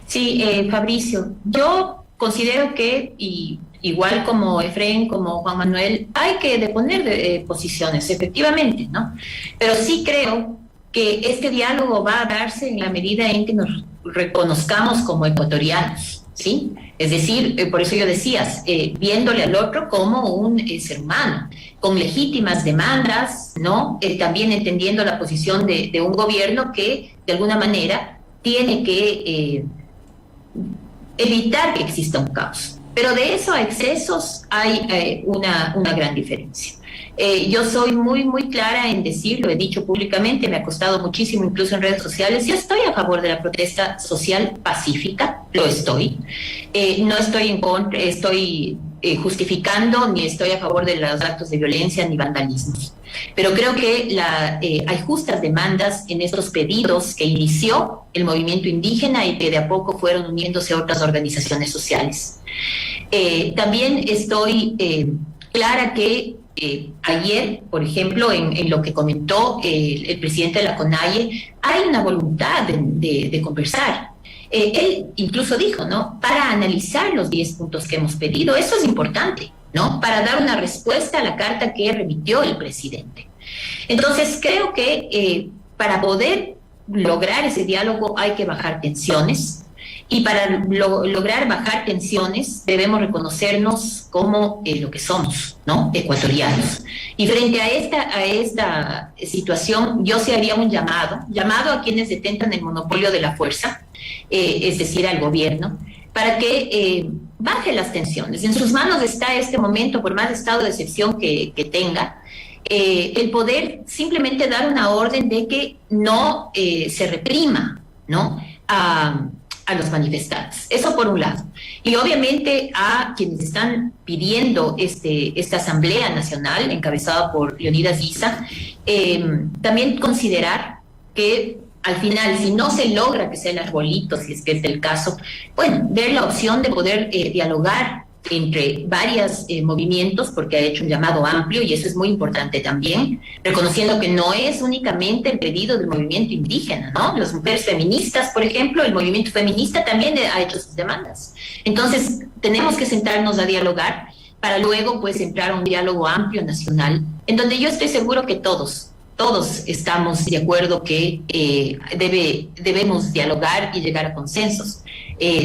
Sí, Fabricio, yo considero que, y igual como Efrén, como Juan Manuel, hay que deponer posiciones, efectivamente, ¿no? Pero sí creo que este diálogo va a darse en la medida en que nos reconozcamos como ecuatorianos, ¿sí? Es decir, por eso yo decías, viéndole al otro como un ser humano, con legítimas demandas, ¿no? También entendiendo la posición de un gobierno que, de alguna manera, tiene que evitar que exista un caos. Pero de eso a excesos hay una gran diferencia. Yo soy muy clara en decir, lo he dicho públicamente, me ha costado muchísimo incluso en redes sociales, yo estoy a favor de la protesta social pacífica, lo estoy. No estoy en contra, estoy justificando, ni estoy a favor de los actos de violencia ni vandalismos. Pero creo que hay justas demandas en estos pedidos que inició el movimiento indígena y que de a poco fueron uniéndose a otras organizaciones sociales. También estoy clara que ayer, por ejemplo, en lo que comentó el presidente de la CONAIE, hay una voluntad de conversar. Él incluso dijo, ¿no?, para analizar los 10 puntos que hemos pedido, eso es importante, ¿no?, para dar una respuesta a la carta que remitió el presidente. Entonces, creo que para poder lograr ese diálogo hay que bajar tensiones, y para lograr bajar tensiones debemos reconocernos como lo que somos, ¿no?, ecuatorianos. Y frente a esta situación, yo sí haría un llamado a quienes detentan el monopolio de la fuerza, es decir, al gobierno, para que baje las tensiones. En sus manos está este momento, por más estado de excepción que tenga, el poder simplemente dar una orden de que no se reprima, ¿no?, a los manifestantes. Eso por un lado. Y obviamente a quienes están pidiendo esta Asamblea Nacional, encabezada por Leonidas Issa, también considerar que al final, si no se logra que sea el arbolito, si es que es el caso, bueno, ver la opción de poder dialogar entre varios movimientos, porque ha hecho un llamado amplio, y eso es muy importante también, reconociendo que no es únicamente el pedido del movimiento indígena, ¿no? Las mujeres feministas, por ejemplo, el movimiento feminista también ha hecho sus demandas. Entonces, tenemos que sentarnos a dialogar para luego, pues, entrar a un diálogo amplio nacional, en donde yo estoy seguro que todos estamos de acuerdo que debemos dialogar y llegar a consensos.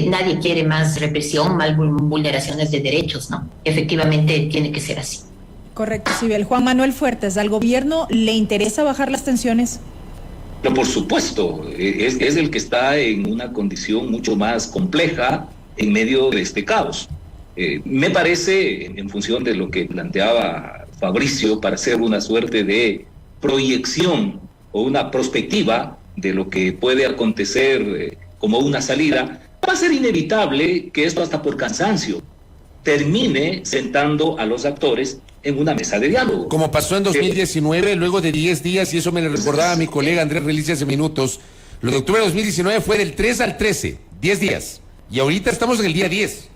Nadie quiere más represión, más vulneraciones de derechos, ¿no? Efectivamente tiene que ser así. Correcto, Sibel. Juan Manuel Fuertes, ¿al gobierno le interesa bajar las tensiones? No, por supuesto, es el que está en una condición mucho más compleja en medio de este caos. Me parece, en función de lo que planteaba Fabricio, para hacer una suerte de proyección o una perspectiva de lo que puede acontecer como una salida, va a ser inevitable que esto, hasta por cansancio, termine sentando a los actores en una mesa de diálogo. Como pasó en 2019, luego de 10 días, y eso me lo recordaba mi colega Andrés Relici hace minutos, lo de octubre de 2019 fue del 3 al 13, 10 días, y ahorita estamos en el día 10.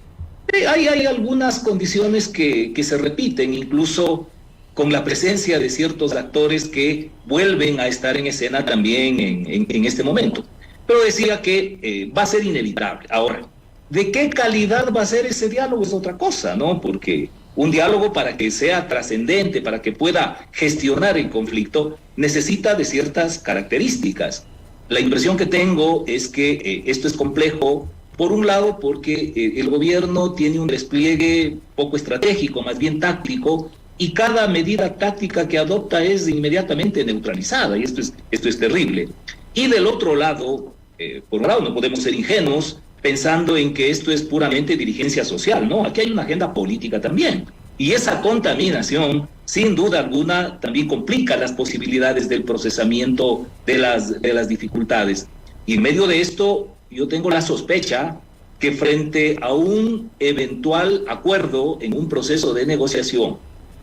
Hay algunas condiciones que se repiten, incluso con la presencia de ciertos actores que vuelven a estar en escena también en este momento. Pero decía que va a ser inevitable. Ahora, ¿de qué calidad va a ser ese diálogo? Es otra cosa, ¿no? Porque un diálogo, para que sea trascendente, para que pueda gestionar el conflicto, necesita de ciertas características. La impresión que tengo es que esto es complejo, por un lado, porque el gobierno tiene un despliegue poco estratégico, más bien táctico, y cada medida táctica que adopta es inmediatamente neutralizada, y esto es terrible. Y del otro lado, por un lado, no podemos ser ingenuos pensando en que esto es puramente dirigencia social, ¿no? Aquí hay una agenda política también, y esa contaminación, sin duda alguna, también complica las posibilidades del procesamiento de las dificultades. Y en medio de esto, yo tengo la sospecha que frente a un eventual acuerdo en un proceso de negociación,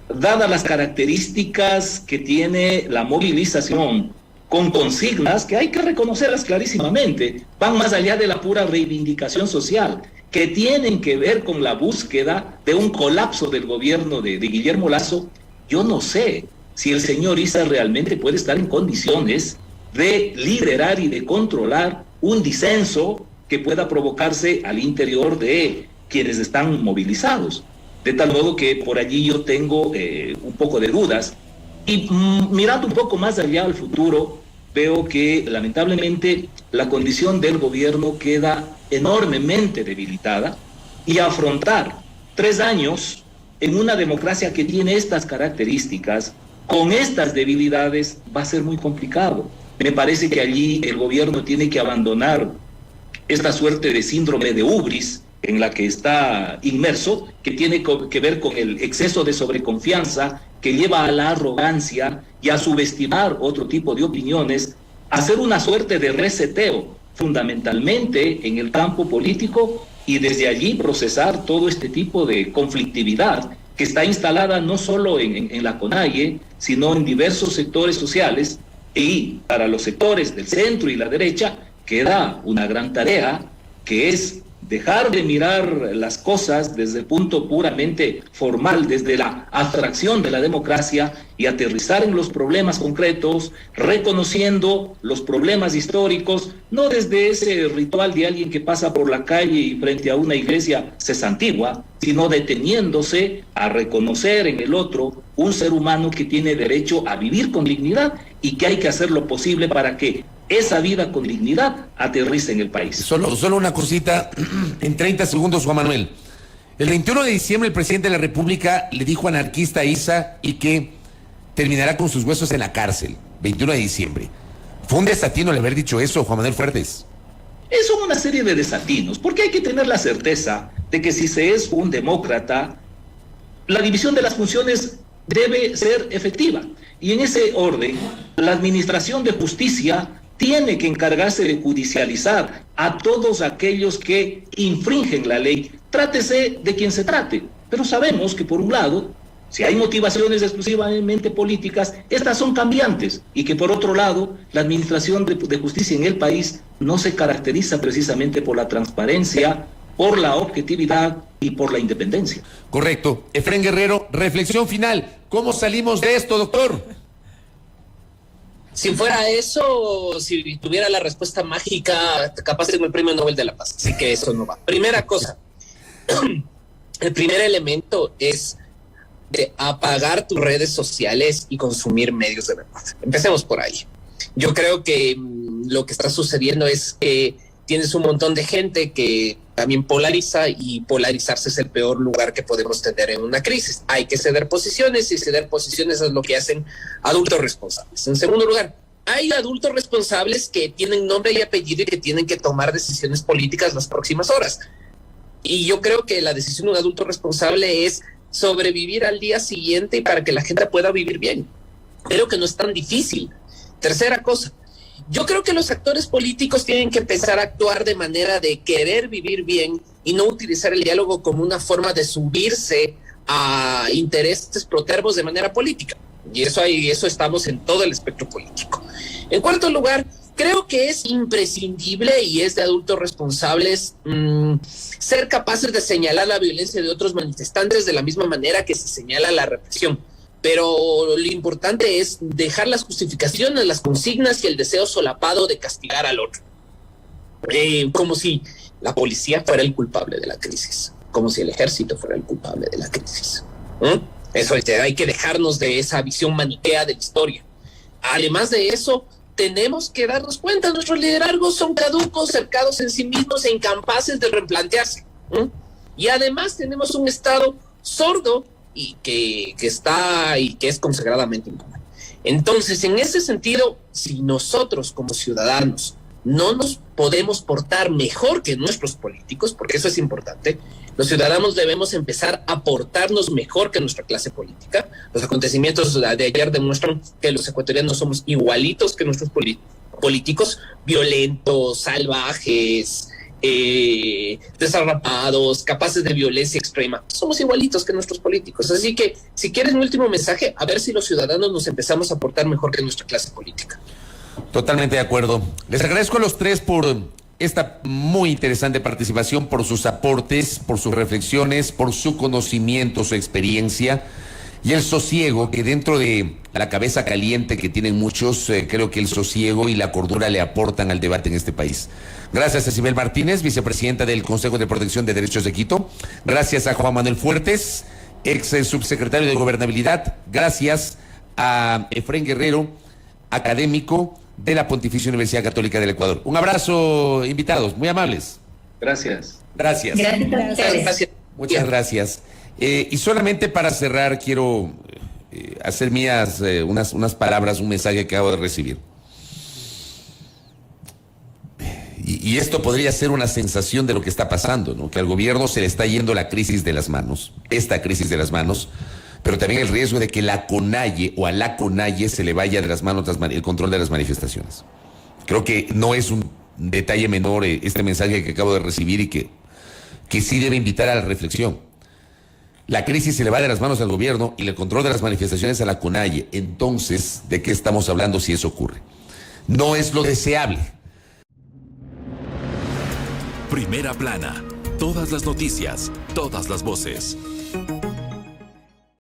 dadas las características que tiene la movilización, con consignas que hay que reconocerlas clarísimamente, van más allá de la pura reivindicación social, que tienen que ver con la búsqueda de un colapso del gobierno de Guillermo Lasso. Yo no sé si el señor Issa realmente puede estar en condiciones de liderar y de controlar un disenso que pueda provocarse al interior de quienes están movilizados. De tal modo que por allí yo tengo un poco de dudas. Y mirando un poco más allá al futuro, veo que lamentablemente la condición del gobierno queda enormemente debilitada, y afrontar 3 años en una democracia que tiene estas características, con estas debilidades, va a ser muy complicado. Me parece que allí el gobierno tiene que abandonar esta suerte de síndrome de ubris en la que está inmerso, que tiene que ver con el exceso de sobreconfianza que lleva a la arrogancia y a subestimar otro tipo de opiniones, hacer una suerte de reseteo fundamentalmente en el campo político, y desde allí procesar todo este tipo de conflictividad que está instalada no solo en la CONAIE, sino en diversos sectores sociales. Y para los sectores del centro y la derecha queda una gran tarea, que es dejar de mirar las cosas desde el punto puramente formal, desde la abstracción de la democracia, y aterrizar en los problemas concretos, reconociendo los problemas históricos, no desde ese ritual de alguien que pasa por la calle y frente a una iglesia se santigua, sino deteniéndose a reconocer en el otro un ser humano que tiene derecho a vivir con dignidad, y que hay que hacer lo posible para que esa vida con dignidad aterriza en el país. Solo una cosita, en 30 segundos, Juan Manuel. El 21 de diciembre el presidente de la República le dijo anarquista a Issa y que terminará con sus huesos en la cárcel. 21 de diciembre. ¿Fue un desatino el haber dicho eso, Juan Manuel Fuertes? Son una serie de desatinos, porque hay que tener la certeza de que si se es un demócrata, la división de las funciones debe ser efectiva. Y en ese orden, la Administración de Justicia tiene que encargarse de judicializar a todos aquellos que infringen la ley, trátese de quien se trate. Pero sabemos que, por un lado, si hay motivaciones exclusivamente políticas, estas son cambiantes, y que por otro lado, la administración de justicia en el país no se caracteriza precisamente por la transparencia, por la objetividad y por la independencia. Correcto. Efrén Guerrero, reflexión final. ¿Cómo salimos de esto, doctor? Si fuera eso, si tuviera la respuesta mágica, capaz de el premio Nobel de la Paz. Así que eso no va. Primera cosa, el primer elemento es de apagar tus redes sociales y consumir medios de verdad. Empecemos por ahí. Yo creo que lo que está sucediendo es que tienes un montón de gente que también polariza, y polarizarse es el peor lugar que podemos tener en una crisis. Hay que ceder posiciones, y ceder posiciones es lo que hacen adultos responsables. En segundo lugar, hay adultos responsables que tienen nombre y apellido y que tienen que tomar decisiones políticas las próximas horas. Y yo creo que la decisión de un adulto responsable es sobrevivir al día siguiente y para que la gente pueda vivir bien. Creo que no es tan difícil. Tercera cosa, yo creo que los actores políticos tienen que empezar a actuar de manera de querer vivir bien y no utilizar el diálogo como una forma de subirse a intereses protervos de manera política. Y eso estamos en todo el espectro político. En cuarto lugar, creo que es imprescindible y es de adultos responsables ser capaces de señalar la violencia de otros manifestantes de la misma manera que se señala la represión. Pero lo importante es dejar las justificaciones, las consignas y el deseo solapado de castigar al otro. Como si la policía fuera el culpable de la crisis, como si el ejército fuera el culpable de la crisis. Eso hay que dejarnos de esa visión maniquea de la historia. Además de eso, tenemos que darnos cuenta, nuestros liderazgos son caducos, cercados en sí mismos e incapaces de replantearse. Y además tenemos un Estado sordo y que es consagradamente incómodo. Entonces, en ese sentido, si nosotros como ciudadanos no nos podemos portar mejor que nuestros políticos, porque eso es importante, los ciudadanos debemos empezar a portarnos mejor que nuestra clase política. Los acontecimientos de ayer demuestran que los ecuatorianos somos igualitos que nuestros políticos, violentos, salvajes, desarrapados, capaces de violencia extrema. Somos igualitos que nuestros políticos. Así que, si quieres mi último mensaje, a ver si los ciudadanos nos empezamos a portar mejor que nuestra clase política. Totalmente de acuerdo. Les agradezco a los tres por esta muy interesante participación, por sus aportes, por sus reflexiones, por su conocimiento, su experiencia y el sosiego que dentro de la cabeza caliente que tienen muchos, creo que el sosiego y la cordura le aportan al debate en este país. Gracias a Sibel Martínez, vicepresidenta del Consejo de Protección de Derechos de Quito. Gracias a Juan Manuel Fuertes, ex subsecretario de Gobernabilidad. Gracias a Efrén Guerrero, académico de la Pontificia Universidad Católica del Ecuador. Un abrazo, invitados, muy amables. Gracias. Gracias. Gracias. Muchas gracias. Y solamente para cerrar, quiero hacer mías unas palabras, un mensaje que acabo de recibir. Y esto podría ser una sensación de lo que está pasando, ¿no? Que al gobierno se le está yendo la crisis de las manos, esta crisis de las manos, pero también el riesgo de que la CONAIE o a la CONAIE se le vaya de las manos el control de las manifestaciones. Creo que no es un detalle menor este mensaje que acabo de recibir y que sí debe invitar a la reflexión. La crisis se le va de las manos al gobierno y el control de las manifestaciones a la CONAIE. Entonces, ¿de qué estamos hablando si eso ocurre? No es lo deseable. Primera plana. Todas las noticias, todas las voces.